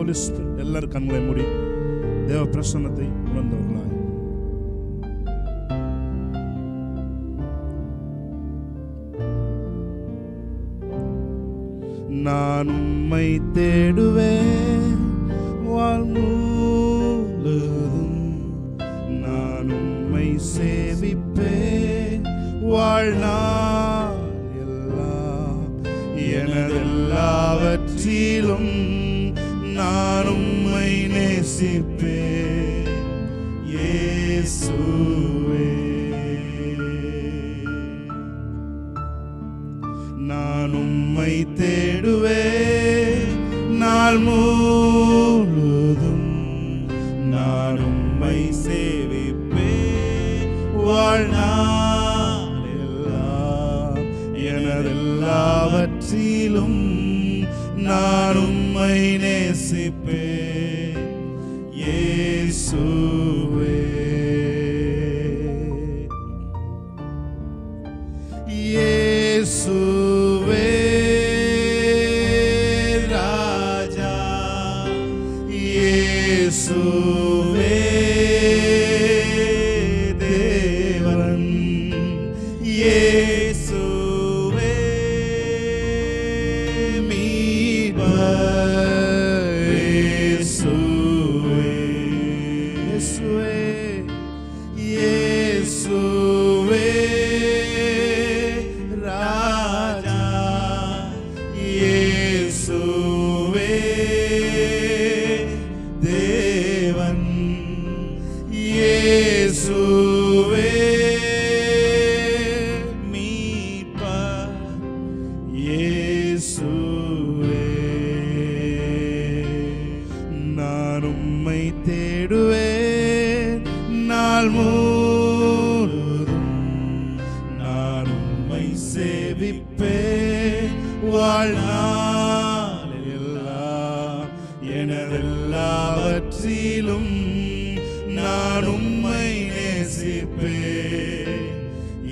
Holy Spirit. எல்லாரும் கண்களை மூடி தேவ பிரசன்னத்தை உணர்ந்தவர்களாய் நான் உம்மை தேடுவேன் வாழ்முழுதும், நான் உம்மை சேவிப்பேன் வாழ்நாள் எல்லாம், எனதெல்லாவற்றிலும் நான் உம்மை நேசிப்பேன் இயேசுவே. நான் உம்மை தேடுவேன் நாள் முழுதும், நான் உம்மை சேவிப்பேன் வாழ்நாள் எல்லாம், எனதெல்லாவற்றிலும் நான் உம்மை நேசிப்பேன் இயேசுவே. இயேசுவே ராஜா, இயேசுவே தேவன், இயேசுவே மீட்பர், இயேசுவே, இயேசுவே ராஜா, இயேசுவே தேவன், இயேசுவே மீட்பர், இயேசுவே. நான் உம்மை தேடுவேன் நாள் முழுதும், நான் உம்மை சேவிப்பேன் வாழ்நாள் எல்லாம், எனதெல்லாவற்றிலும் நான் உம்மை நேசிப்பேன்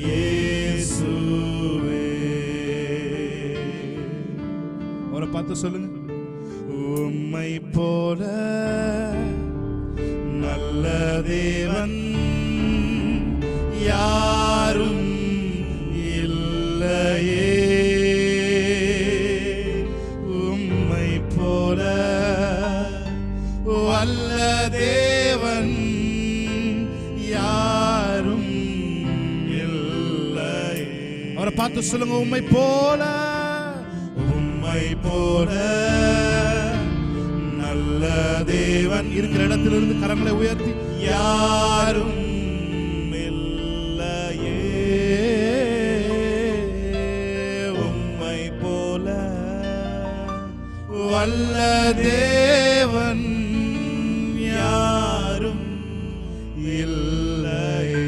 இயேசுவே. அவரை பார்த்து சொல்லுங்க, உம்மை போல நல்ல தேவன் யாரும் இல்லையே, உம்மை போல வல்ல தேவன் யாரும் இல்லையே. அவரை பார்த்து சொல்லுங்க, உம்மை போல, உம்மை போல நல்ல தேவன் இருக்கிற இடத்திலிருந்து கரங்களை உயர்த்தி யாரும் இல்லையே, உம்மை போல வல்ல தேவன் யாரும் இல்லையே.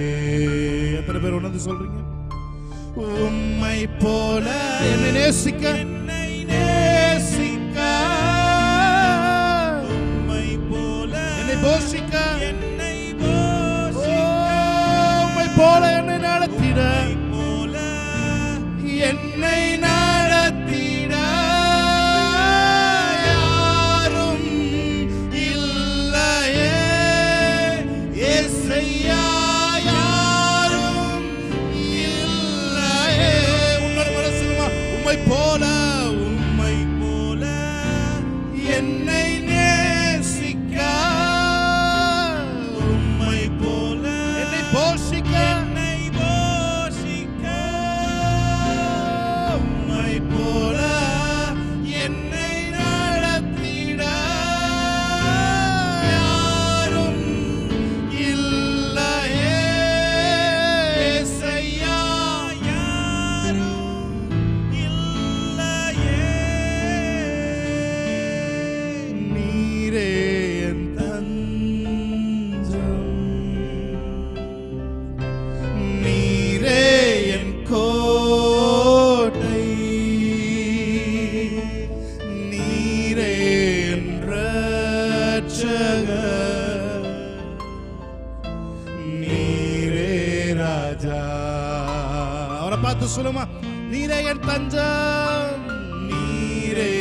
எத்தனை பேர் உணர்ந்து சொல்றீங்க? உம்மை போல என்னை நேசிக்க, என்னை நேசிக்க, உம்மை போல என்னை போஷிக்க, என்னை போஷிக்க, உம்மை போல என்னை நடத்திட, போல என்னை நடத்திட யாரும் இல்லையே இயேசையா, யாரும் இல்லையே. உன்னோட மனசுமா உம்மை போல, உம்மை போல என்னை நேசிக்க, உம்மை போல என்னை போஷிக்க, என்னை போஷிக்க, உம்மை போல என்னை நடத்திட யாரும் இல்லையே இயேசையா, யாரும் இல்லையே. நீரே என் தஞ்சம், நீரே என் கோட்டை, நீரே என் ரட்சகர், நீரே ராஜா. அவரை பார்த்து சொல்லுமா, நீரே என் தஞ்சம், நீரே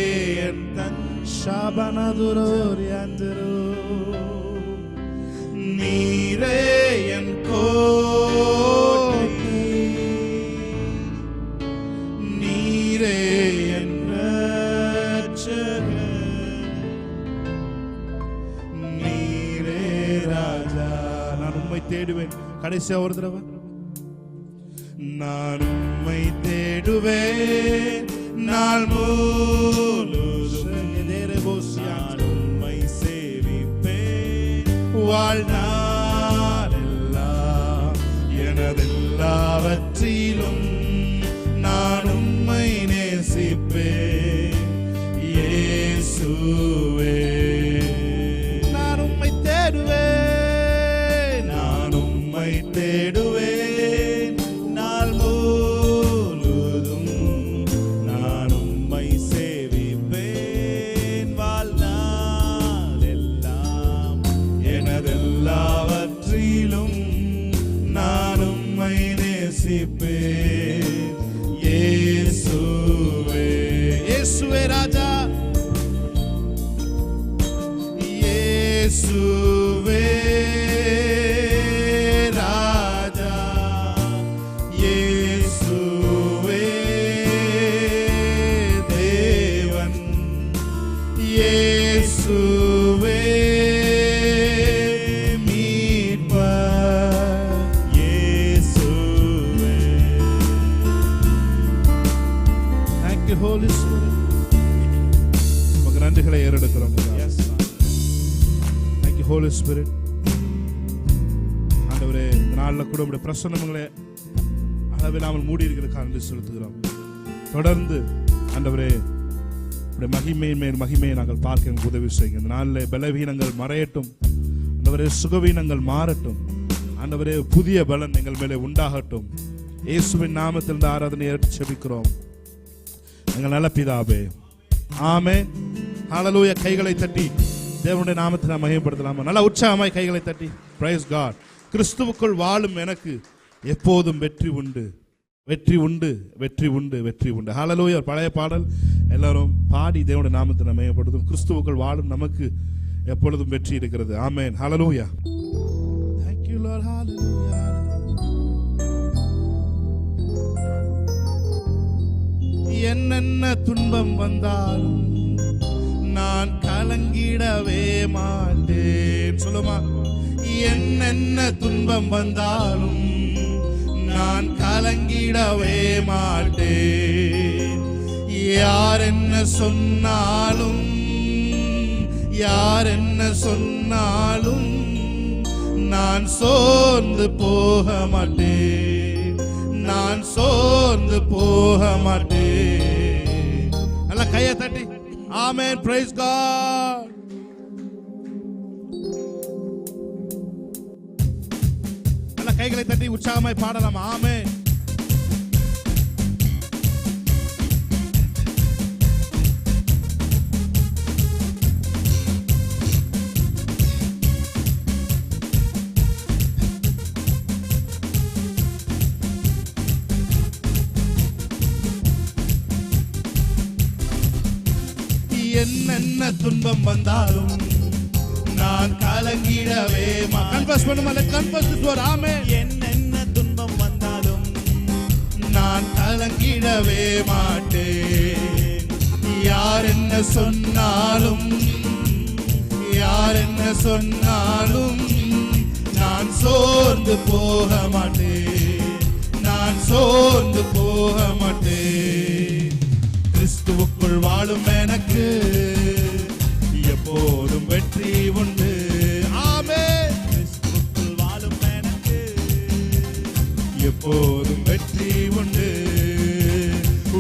என் தஞ்சம், ஷாபனதுரோரியந்தரோ நீரே என் கோட்டை, நீரே என் இரட்சகர், நீரே ராஜா. நான் உம்மை தேடுவேன். கடைசியா ஒரு தடவை, நான் உம்மை தேடுவேன் நாள் முழுதும், நான் உம்மை சேவிப்பேன் வாழ்நாளெல்லாம், எனதெல்லாவற்றிலும் நான் உம்மை நேசிப்பேன் இயேசுவே. நான் உம்மை தேடுவேன், நான் உம்மை தேடுவேன் நாள் முழுதும், நான் உம்மை சேவிப்பேன் வாழ்நாளெல்லாம், எனதெல்லாவற்றிலும் நான் உம்மை நேசிப்பேன் இயேசுவே. இயேசுவே ராஜா, இயேசுவே ராஜா, இயேசுவே தேவன், இயேசுவே மீட்பர், இயேசுவே. Thank you Holy Spirit. உமக்கு நன்றிகளை ஏறெடுக்கிறோம். Holy Spirit, ஆண்டவரே, இந்த நாளில் கூட உடைய பிரசன்னங்களை அளவில்லாமல் மூடி இருக்கிற நன்றி செலுத்துகிறோம். தொடர்ந்து ஆண்டவரே உடைய மகிமையின் மேல் மகிமையை நாங்கள் பார்க்க எனக்கு உதவி செய்யுங்க. இந்த நாளில் பலவீனங்கள் மறையட்டும் ஆண்டவரே, சுகவீனங்கள் மாறட்டும் ஆண்டவரே, புதிய பலன் எங்கள் மேலே உண்டாகட்டும். இயேசுவின் நாமத்தில் ஆராதனை ஏற்று செபிக்கிறோம் எங்கள் நல்ல பிதாவே, ஆமென். ஹல்லேலூயா. கைகளை தட்டி தேவனுடைய நாமத்தை நாம் மகிமைப்படுத்தலாமா? நல்ல உற்சாகமாய் கைகளை தட்டி பிரைஸ் காட். கிறிஸ்துவுக்குள் வாழும் எனக்கு எப்போதும் வெற்றி உண்டு, வெற்றி உண்டு, வெற்றி உண்டு, வெற்றி உண்டு. ஹல்லேலூயா. பழைய பாடல் எல்லாரும் பாடி தேவனுடைய நாமத்தை நாம் மகிமைப்படுத்தும். கிறிஸ்துவுக்குள் வாழும் நமக்கு எப்பொழுதும் வெற்றி இருக்கிறது. ஆமென். ஹல்லேலூயா. Thank you Lord. Hallelujah. என்னென்ன துன்பம் வந்தாலும் நான் கலங்கிடவே மாட்டேன். சொல்லுமா, என்னென்ன துன்பம் வந்தாலும் நான் கலங்கிடவே மாட்டேன். யார் என்ன சொன்னாலும், யார் என்ன சொன்னாலும் நான் சோர்ந்து போக மாட்டேன், நான் சோர்ந்து போக மாட்டேன். நல்ல கையை தட்டி Amen. Praise God. நல்ல கைகளை தட்டி உற்சாகமாய் பாடலாம். ஆமென். என்னென்ன துன்பம் வந்தாலும் நான் கலங்கிடவே கன்ஃபஸ் பண்ணுமா? Confuse this word. ஆமென். என்னென்ன துன்பம் வந்தாலும் நான் கலங்கிடவே மாட்டேன். யார் என்ன சொன்னாலும், யார் என்ன சொன்னாலும் நான் சோர்ந்து போக மாட்டேன், நான் சோர்ந்து போக மாட்டேன். கிறிஸ்துவுக்குள் வாழும் எனக்கு எப்போதும் வெற்றி உண்டு. ஆமென். கிறிஸ்துவுக்குள் வாழும் எனக்கு எப்போதும் வெற்றி உண்டு,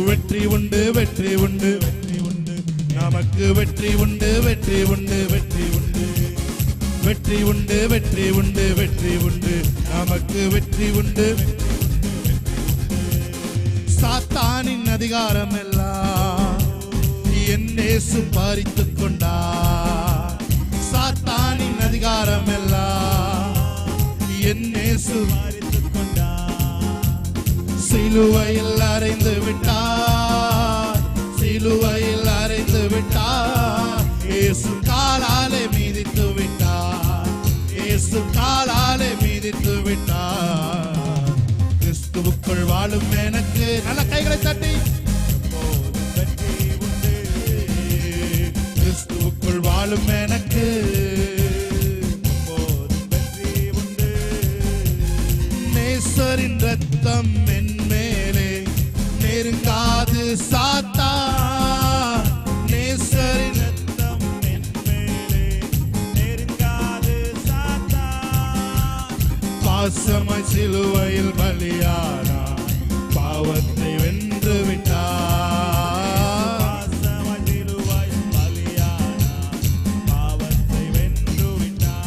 வெற்றி உண்டு, வெற்றி உண்டு, வெற்றி உண்டு. நமக்கு வெற்றி உண்டு, வெற்றி உண்டு, வெற்றி உண்டு, வெற்றி உண்டு, வெற்றி உண்டு, வெற்றி உண்டு. நமக்கு வெற்றி உண்டு. சாத்தானின் அதிகாரம் எல்லாம் என் இயேசு பறித்துக் கொண்டார். சாத்தானின் அதிகாரம் எல்லாம் என் இயேசு பறித்துக் கொண்டார். சிலுவையில் அறைந்து விட்டார், சிலுவையில் அறைந்து விட்டார். இயேசு காலாலே மிதித்து விட்டார், இயேசு காலாலே மிதித்து விட்டார். கிறிஸ்துவுக்குள் வாழும் எனக்கு நல்ல கைகளை தட்டி எப்போதும் வெற்றி உண்டு. கிறிஸ்துவுக்குள் வாழும் எனக்கு எப்போதும் வெற்றி உண்டு. நேசரின் ரத்தம் என் மேலே நெருங்காது சாத்தான், நேசரின் ரத்தம் என் மேலே நெருங்காது சாத்தான். பாசமாய் சிலுவையில் பலியானார், பாவத்தை வென்று விட்டார். பாசமாய் சிலுவையில் பலியானார், பாவத்தை வென்று விட்டார்.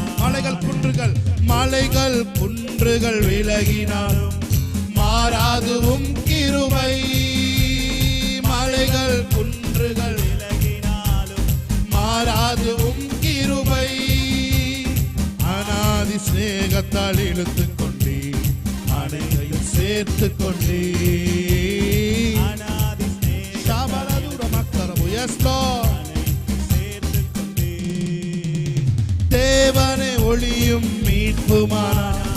மலைகள் குன்றுகள் விலகினாலும் மாறாதுவும் கிருபை. மலைகள் குன்றுகள் விலகினாலும் மாறாதுவும் கிருபை. அநாதி சிநேகத்தால் இழுத்துக் கொண்டே அனைத்தையும் சேர்த்து கொண்டே. தேவனை ஒளியும் மீட்புமானார்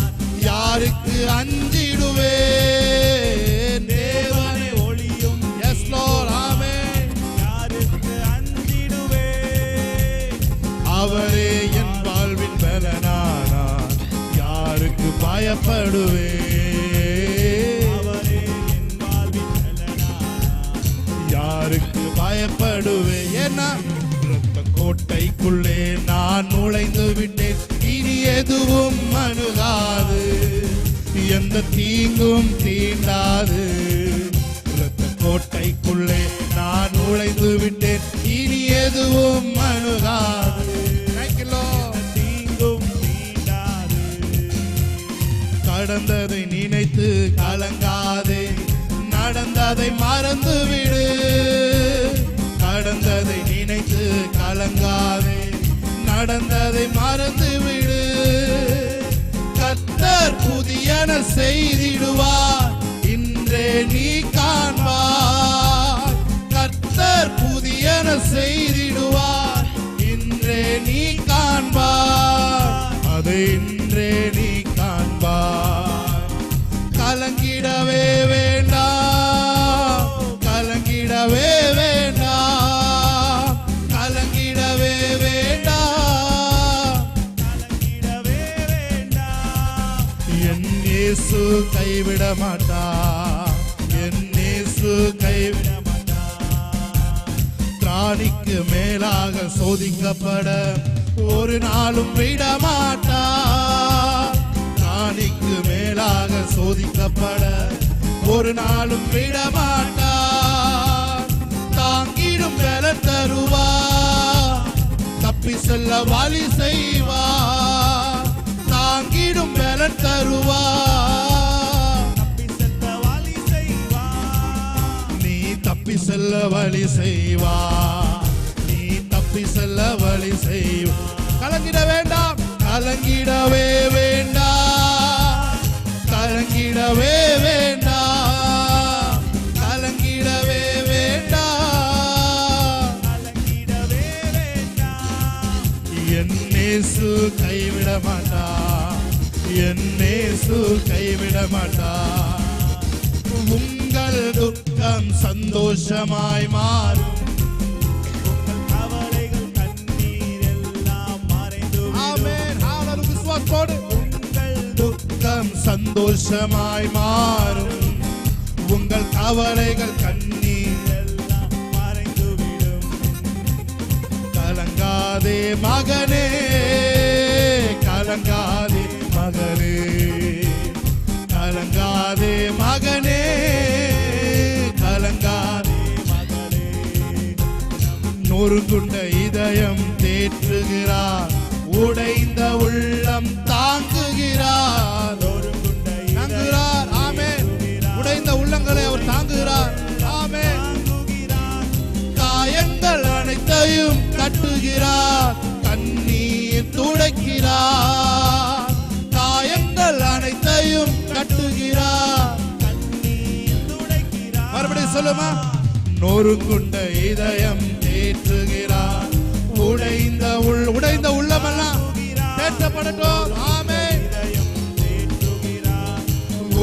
யாருக்கு அஞ்சிடுவே. தேவனை ஒளியும் யாருக்கு அஞ்சிடுவே. அவரே என் வாழ்வின் பலனானார் யாருக்கு பயப்படுவே. அவரே என் வாழ்வின் பலனானார் யாருக்கு பயப்படுவே. ஏன்னா கோட்டைக்குள்ளே நான் நுழைந்து விட்டேன், இனி எதுவும் அணுகாது, எந்த தீங்கும் தீண்டாது. கோட்டைக்குள்ளே நான் நுழைந்து விட்டேன், இனி எதுவும் அணுகாது, தீங்கும் தீண்டாது. கடந்ததை நினைத்து கலங்காதே, நடந்ததை மறந்து விடு. கடந்ததை நினைத்து கலங்காதே, நடந்ததை மறந்து விடு. கர்த்தர் புதியன செய்திடுவார், இன்றே நீ காண்பார். கர்த்தர் புதியன செய்திடுவார், இன்றே நீ காண்பார். அதை இன்றே நீ காண்பார். கலங்கிடவே வேண்டாம், கலங்கிடவே வேண்டாம், கலங்கிடவே வேண்டாம், கலங்கிடவே வேண்டாம். என் இயேசு கைவிட மாட்டார், என் இயேசு கைவிட மாட்டார். திராணிக்கு மேலாக சோதிக்கப்பட ஒரு நாளும் விட மாட்டார். திராணிக்கு மேலாக சோதிக்கப்பட ஒரு நாளும் விட மாட்டார். தாங்கிடும் பலன் தருவார், தப்பி செல்ல வழி செய்வார். தாங்கிடும் பலன் தருவார், தப்பி செல்ல வழி செய்வார். நீ தப்பி செல்ல வழி செய்வார், நீ தப்பி செல்ல வழி செய்வார். கலங்கிட வேண்டாம், கலங்கிடவே வேண்டாம், கலங்கிடவே வேண்டாம், கலங்கிடவே வேண்டாம், கலங்கிடவே வேண்டாம். என் இயேசு கைவிட மாட்டார், என் இயேசு கைவிட மாட்டார். உங்கள் துக்கம் சந்தோஷமாய் மாறும், உங்கள் கவலைகள் கண்ணீர் எல்லாம் மறைந்து விடும். உங்கள் துக்கம் சந்தோஷமாய் மாறும், உங்கள் கவலைகள் கண்ணீர் எல்லாம் மறைந்துவிடும். கலங்காதே மகனே, கலங்காதே மகளே, கலங்காதே மகனே, கலங்காதே மகளே. நொறுங்குண்ட இதயம் தேற்றுகிறார், உடைந்த உள்ளம் தாங்குகிறார். தாங்குகிறார், ஆமென். உடைந்த உள்ளங்களை அவர் தாங்குகிறார், ஆமென். காயங்கள் அனைத்தையும் கட்டுகிறார், கண்ணீர் துடைக்கிறார். காயங்கள் அனைத்தையும் கட்டுகிறார், கண்ணீர் துடைக்கிறார். மறுபடியும் சொல்லுமா? நொறுங்குண்ட இதயம் தேற்றுகிறார், உடை உடைந்த உள்ளமெல்லாம் தேற்றப்படட்டும். ஆமென்.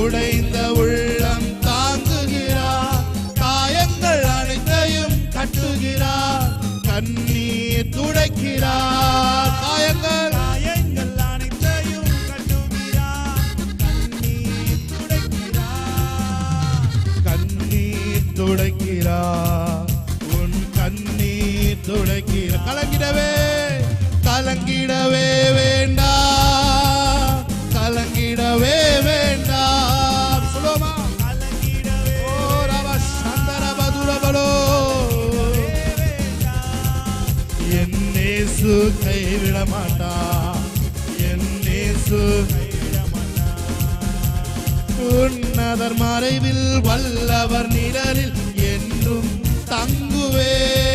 உடைந்த உள்ளம் தாங்குகிறார், காயங்கள் அனைத்தையும் கட்டுகிறார், கண்ணீர் துடைக்கிறார். காயங்கள் அனைத்தையும் கட்டுகிறார், கண்ணீர் துடைக்கிறார். கண்ணீர் துடைக்கிறார், உன் கண்ணீர் துடைக்கிறார். கலங்கிடவே வேண்டாம், கலங்கிடவே வேண்டாம். சொல்லுமா, கலங்கிடவே. ஓ ரவ சந்தர மதுரபலோ, என் இயேசு கைவிட மாட்டார், என் இயேசு கைவிட மாட்டார். உன்னதர் மறைவில் வல்லவர் நிழலில் என்றும் தங்குவேன்.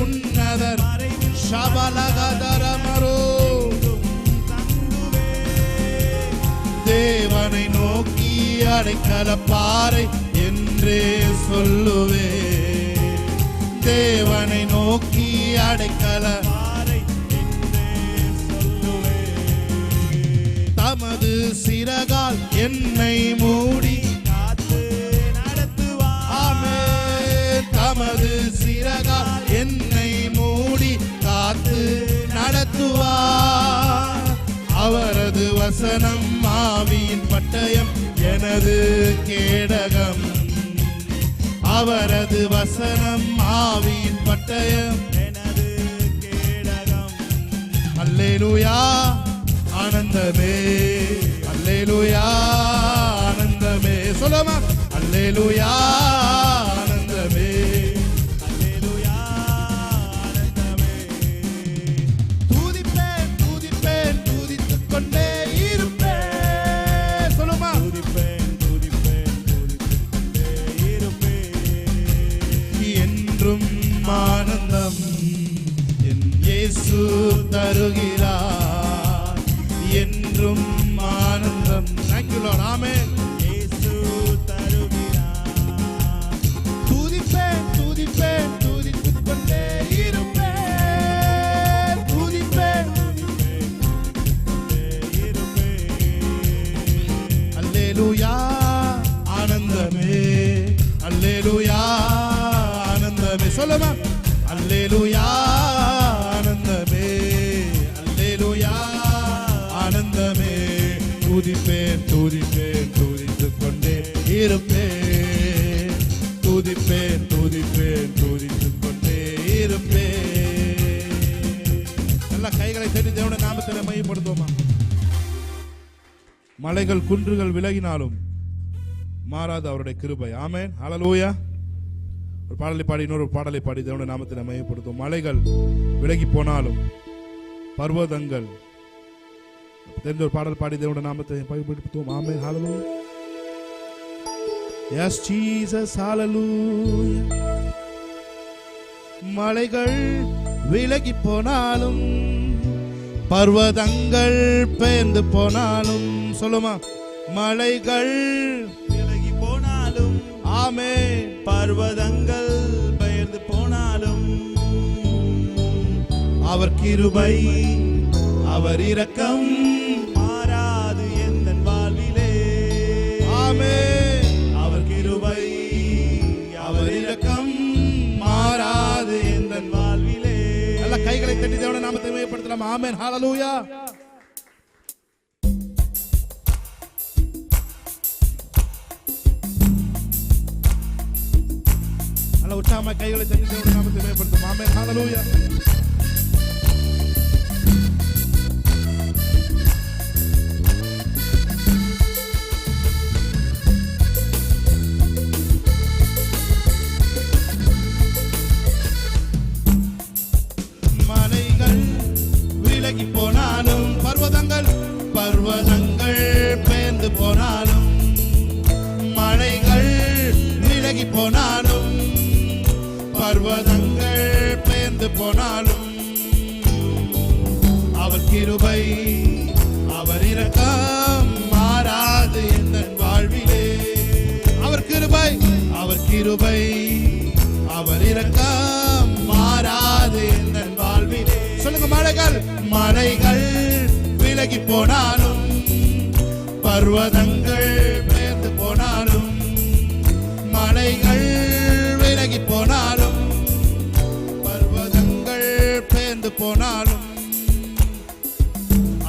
உன்னதர் மறைவில் ஷபலகதரமரோ, தேவனை நோக்கி அடைக்கலப்பாறை என்றே சொல்லுவே. தேவனை நோக்கி அடைக்கலப்பாறை என்றே சொல்லுவே. தமது சிறகால் என்னை மூடி காத்து நடத்துவார். ஆமென். தமது சிறகால் என்னை மூடி காத்து நடத்துவார். அவரது வசனம் ஆவியின் பட்டயம், எனது கேடகம். அவரது வசனம் ஆவியின் பட்டயம், எனது கேடகம். அல்லேலூயா ஆனந்தமே, அல்லேலூயா ஆனந்தமே. சொல்லுமா, அல்லேலூயா ஆனந்தமே, அல்லேலூயா ஆனந்தமே. துதிப்பேன் துதிப்பேன் துதித்துக் கொண்டே இருப்பேன். சொல்லுமா, துதிப்பேன் துதிப்பேன் துதித்துக் கொண்டே இருப்பேன். என்றும் ஆனந்தம் என் இயேசு தருகிறார், என்றும் ஆனந்தம். Thank you Lord. ஆமென். இயேசு தருகிறார். துதிப்பேன் துதிப்பேன் துதித்துக் கொண்டே இருப்பேன். துதிப்பேன் துதிப்பேன் கொண்டே இருப்பேன். அல்லேலூயா ஆனந்தமே, அல்லேலூயா ஆனந்தமே. சொல்லுமா, அல்லேலூயா ஆனந்தமே, அல்லேலூயா ஆனந்தமே. துதிப்பேன் துதிப்பேன் துதித்துக் கொண்டே இருப்பேன். துதிப்பேன் துதிப்பேன் துதித்துக் கொண்டே இருப்பேன். நல்ல கைகளை தட்டி தேவனுடைய நாமத்தை மையப்படுத்துவோமா. மலைகள் குன்றுகள் விலகினாலும் மாறாத அவருடைய கிருபை. ஆமென். ஹல்லேலூயா. ஒரு பாடலை பாடி இன்னொரு பாடலை பாடி தேவனுடைய நாமத்தை மையப்படுத்துவோம். மலைகள் விலகி போனாலும், பர்வதங்கள், தெரிஞ்ச ஒரு பாடல் பாடி தேவனுடைய நாமத்தை மையப்படுத்துவோம். ஆமென். ஹல்லேலூயா. Yes Jesus, hallelujah. மலைகள் விலகி போனாலும், பர்வதங்கள் பெயர்ந்து போனாலும். சொல்லுமா, மலைகள் விலகி போனாலும், ஆமென், பர்வதங்கள் பெயர்ந்து போனாலும், அவர் கிருபை அவர் இரக்கம் மாறாது எந்தன் வாழ்விலே. ஆமென். அவர் கிருபை அவர் இரக்கம் மாறாது எந்தன் வாழ்விலே. நல்ல கைகளை தட்டி தேவனுடைய நாமத்தை மையப்படுத்தலாம். ஆமென். ஹல்லேலூயா. நல்ல உற்சாகமாக கைகளை தட்டி தேவனுடைய நாமத்தை மையப்படுத்தும். ஆமென். ஹல்லேலூயா. போனாலும், பர்வதங்கள் பெயர்ந்து போனாலும், மலைகள் விலகி போனாலும், பர்வதங்கள் பெயர்ந்து போனாலும், அவர் கிருபை அவர் இரக்கம் மாறாது எந்தன் வாழ்விலே. அவர் கிருபை அவர் இரக்கம் மாறாது எந்தன் வாழ்விலே. மலைகள் மலைகள் விலகி போனாலும், பர்வதங்கள் பெயர்ந்து போனாலும், மலைகள் விலகி போனாலும், பர்வதங்கள் பெயர்ந்து போனாலும்,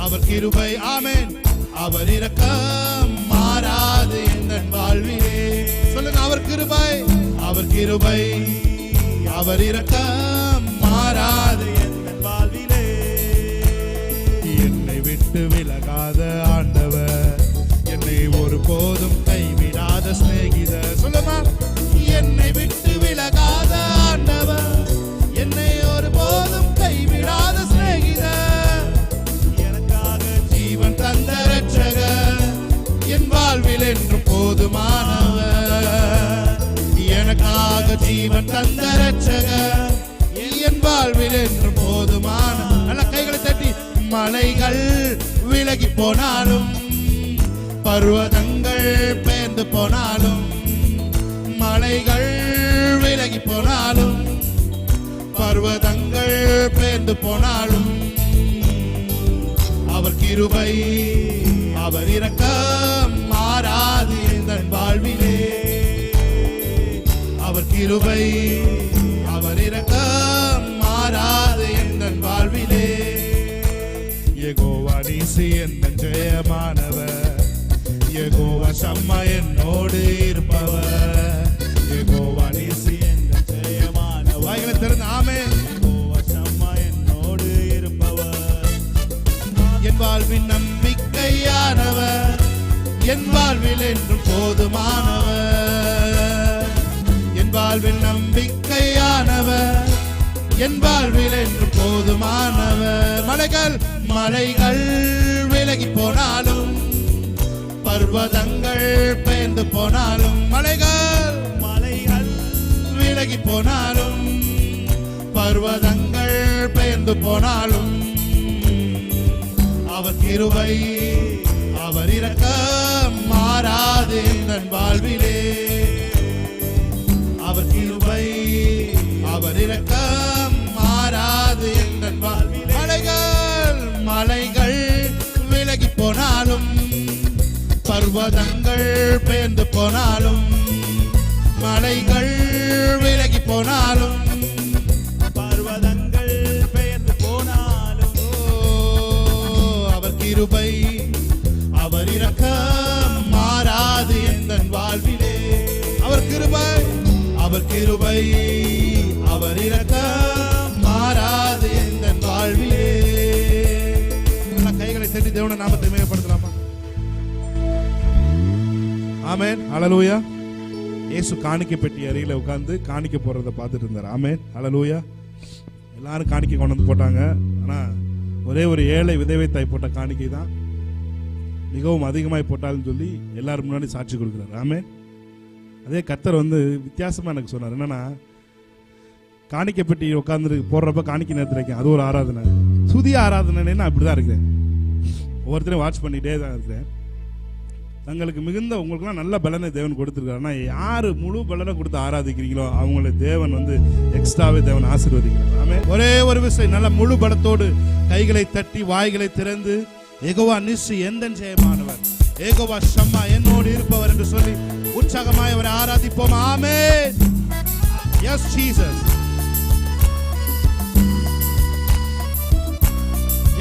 அவர் கிருபை ஆமென், அவர் இரக்கம் மாறாது என் வாழ்விலே. சொல்லுங்க, அவர் கிருபை, அவர் கிருபை, அவர் இரக்கம் மாறாது என் வாழ்விலே. என்னை விட்டு விலகாத ஆண்டவர், என்னை ஒருபோதும் கைவிடாத சிநேகிதர். சொல்லுமா, என்னை விட்டு விலகாத ஆண்டவர், என்னை ஒருபோதும் கைவிடாத சிநேகிதர், எனக்காக ஜீவன் தந்த இரட்சகர், என் வாழ்வில் என்றும் போதுமானவர், எனக்காக ஜீவன் தந்த இரட்சகர், என் வாழ்வில் என்றும் போதுமான. நல்ல கைகளை தட்டி, மலைகள் விலகி போனாலும், பர்வதங்கள் பெயர்ந்து போனாலும், மலைகள் விலகி போனாலும், பர்வதங்கள் பெயர்ந்து போனாலும், அவர் கிருபை, அவர் இரக்கம் மாறாது என் வாழ்விலே. அவர் கிருபை, அவர் இரக்கம் மாறாது என் வாழ்விலே. யெகோவா நீசி என் ஜெயமானவர், யெகோவா ஷம்மா என்னோடு இருப்பவர், யெகோவா நீசி என் ஜெயமானவர். வாய்களை திறந்து ஆமென். யெகோவா ஷம்மா என்னோடு இருப்பவர், என் வாழ்வின் நம்பிக்கையானவர், என் வாழ்வில் என்றும் போதுமானவர், என் வாழ்வில் நம்பிக்கையானவர், என் வாழ்வில் என்றும் போதுமானவர். மலைகள் மலைகள் விலகி போனாலும், பர்வதங்கள் பெயர்ந்து போனாலும், மலைகள் மலைகள் விலகி போனாலும், பர்வதங்கள் பெயர்ந்து போனாலும், அவர் கிருபை, அவர் இரக்கம் மாறாது என் வாழ்விலே. அவர் கிருபை, அவர் இரக்கம் மாறாது என் வாழ்விலே. மலைகள் மலைகள் விலகி போனாலும், பர்வதங்கள் பெயர்ந்து போனாலும், மலைகள் விலகி போனாலும், பர்வதங்கள் பெயர்ந்து போனாலும், அவர் கிருபை, அவர் இரக்கம் மாறாது என் வாழ்விலே. அவர் கிருபை, அவர் கிருபை, அவர் இரக்கம் மாறாது என் வாழ்விலே. கைகளை தட்டி தேவனுடைய நாமத்தை மேம்படுத்தலாமா? ஆமென், ஹல்லேலூயா. இயேசு காணிக்கை பெட்டி அருகில உட்கார்ந்து காணிக்கை போடுறத பார்த்துட்டு இருந்தார். ஆமென், ஹல்லேலூயா. எல்லாரும் காணிக்கை கொண்டு வந்து போட்டாங்க. ஆனா ஒரே ஒரு ஏழை விதவை தாய் போட்ட காணிக்கை தான் மிகவும் அதிகமாய் போட்டாலும் சொல்லி எல்லாரும் முன்னாடி சாட்சி கொடுக்கிறார். ஆமென். அதே கர்த்தர் வந்து வித்தியாசமா எனக்கு சொன்னார். என்னன்னா, காணிக்கை பெட்டி உட்கார்ந்து போடுறப்ப காணிக்கை நேரத்தில் இருக்கேன், அது ஒரு ஆராதனை. துதி ஆராதனைன்னு அப்படிதான் இருக்கிறேன். ஒவ்வொருத்தரையும் வாட்ச் பண்ணிட்டே தான் இருக்கிறேன். தங்களுக்கு மிகுந்த உங்களுக்குலாம் நல்ல பலனை தேவன் கொடுத்துருக்காரு. ஆனால் யார் முழு பலனை கொடுத்து ஆராதிக்கிறீங்களோ அவங்கள தேவன் வந்து எக்ஸ்ட்ராவே தேவன் ஆசீர்வதிக்கிறார். ஆமென். ஒரே ஒரு விஷயம், நல்ல முழு பலத்தோடு கைகளை தட்டி வாய்களை திறந்து, யெகோவா நிசி எந்தன் ஜெயமானவர், யெகோவா ஷம்மா என்னோடு இருப்பவர் என்று சொல்லி உற்சாகமாய் அவரை ஆராதிப்போம். Amen. Yes Jesus.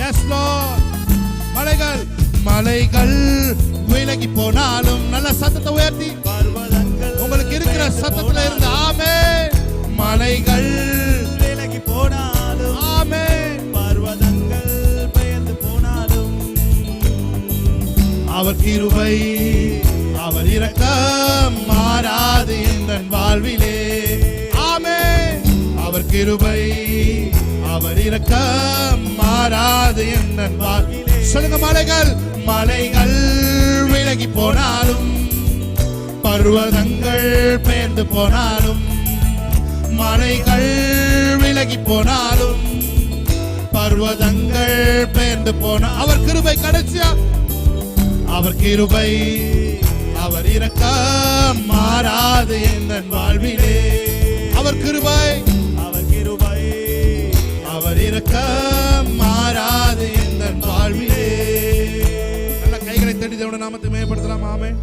Yes Lord. மலைகள் மலைகள் விலகி போனாலும், நல்ல சத்தத்தை உயர்த்தி உங்களுக்கு இருக்கிற சத்தத்துல இருந்து ஆமென். மலைகள் விலகி போனாலும், ஆமென். பர்வதங்கள் பெயர்ந்து போனாலும், அவர் கிருபை, அவர் இரக்கம் மாறாது என் வாழ்விலே. ஆமென். அவர் கிருபை, அவர் இரக்கம் மாறாது என் வாழ்விலே. சொல்லுங்க, மலைகள் மலைகள் விலகி போனாலும், பர்வதங்கள் பெயர்ந்து போனாலும், மலைகள் விலகி போனாலும், பர்வதங்கள் பெயர்ந்து போன, அவர் கிருபை கடைசியா, அவர் கிருபை, அவர் இரக்கம் மாறாது என் வாழ்விலே. அவர் கிருபை, அவர் கிருபை, அவர் இரக்கம் என் வாழ்விலே. நல்ல கைகளை தட்டி தேவனுடைய நாமத்தை மேம்படுத்தலாம். ஆமென்.